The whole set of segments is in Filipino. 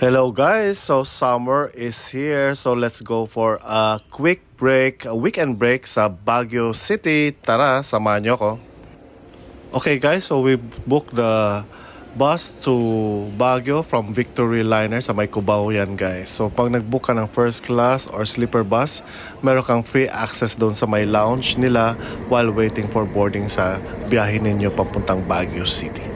Hello guys, so summer is here, so let's go for a quick break, a weekend break sa Baguio City. Tara, samahan niyo ako. Okay guys, so we booked the bus to Baguio from Victory Liner sa may Cubao yan guys. So pag nag-book ka ng first class or sleeper bus, meron kang free access doon sa may lounge nila while waiting for boarding sa biyahe ninyo papuntang Baguio City.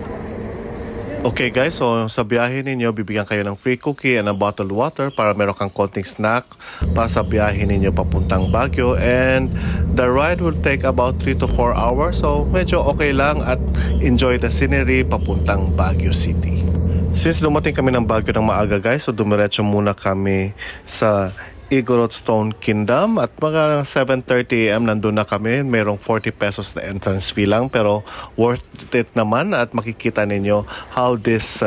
Okay guys, so sa biyahe ninyo, bibigyan kayo ng free cookie and a bottled water para meron kang konting snack para sa biyahe ninyo papuntang Baguio. And the ride will take about 3 to 4 hours, so medyo okay lang at enjoy the scenery papuntang Baguio City. Since dumating kami ng Baguio ng maaga guys, so dumiretso muna kami sa Igorot Stone Kingdom at mga 7:30 AM nandun na kami. Merong 40 pesos na entrance fee lang pero worth it naman at makikita ninyo how this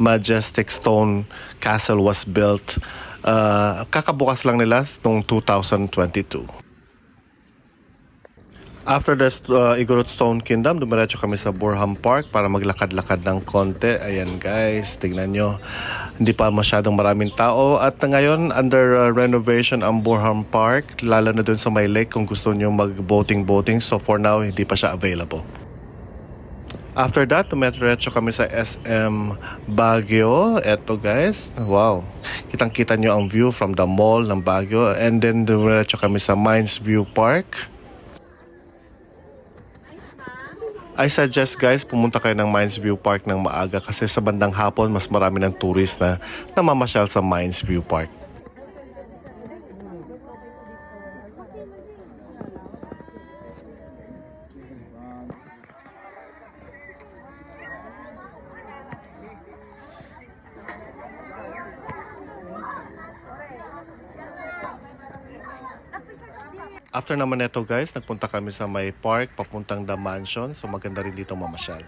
majestic stone castle was built. Kakabukas lang nila noong 2022. After the Igorot Stone Kingdom, dumiretso kami sa Burham Park para maglakad-lakad ng konti. Ayan guys, tingnan nyo. Hindi pa masyadong maraming tao. At ngayon, under renovation ang Burham Park. Lalo na dun sa may lake kung gusto nyo mag-boating. So for now, hindi pa siya available. After that, dumiretso kami sa SM Baguio. Eto guys, wow. Kitang-kita nyo ang view from the mall ng Baguio. And then dumiretso kami sa Mines View Park. I suggest guys, pumunta kayo ng Mines View Park ng maaga kasi sa bandang hapon mas marami ng tourist na namamasyal sa Mines View Park. After naman neto guys, nagpunta kami sa may park papuntang The Mansion. So maganda rin dito mamasyal.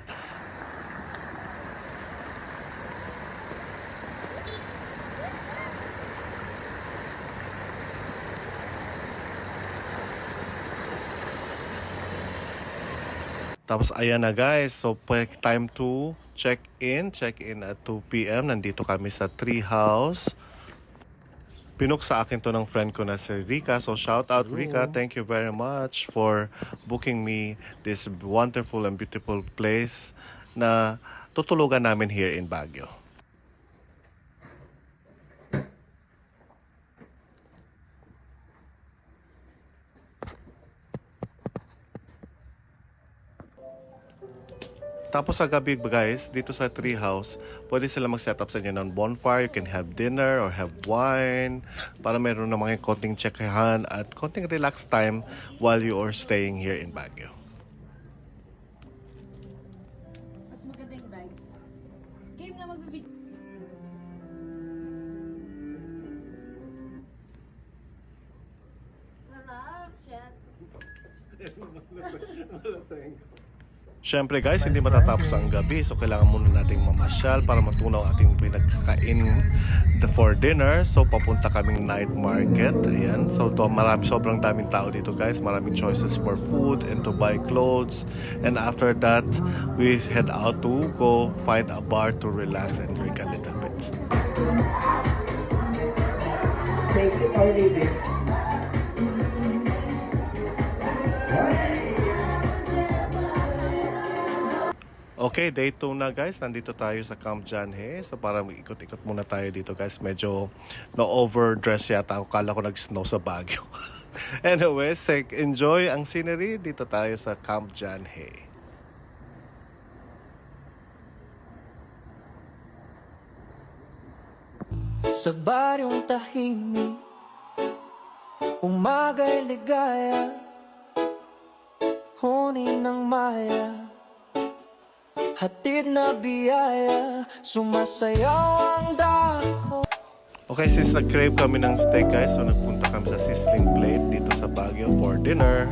Tapos ayan na guys, so time to check in at 2 PM. Nandito kami sa Tree House. Pinook sa akin to ng friend ko na si Rika. So shout out Rika, thank you very much for booking me this wonderful and beautiful place na tutulugan namin here in Baguio. Tapos sa gabi guys, dito sa Tree House, pwede sila mag-set up sa inyo ng bonfire. You can have dinner or have wine para meron na mga konting tsekahan at konting relax time while you are staying here in Baguio. Mas magandang vibes. Game na magbibig. Sarap, shit. Siyempre guys, hindi matatapos ang gabi, so kailangan muna nating mamasyal para matunaw ating pinagkakain for dinner. So papunta kaming night market. Ayan, so sobrang daming tao dito guys. Maraming choices for food and to buy clothes. And after that, we head out to go find a bar to relax and drink a little bit. Take it or leave it. Okay, day 2 na guys. Nandito tayo sa Camp John Hay. So para mag-ikot-ikot muna tayo dito guys. Medyo na-overdress yata ako. Kala ko nag-snow sa Baguio. Anyways, enjoy ang scenery. Dito tayo sa Camp John Hay. Sa baryong tahimik, umaga'y ligaya, huni ng maya, hatid na biyaya, sumasayaw ang dahon. Okay, since nag-crave kami ng steak guys, so nagpunta kami sa Sizzling Plate dito sa Baguio for dinner.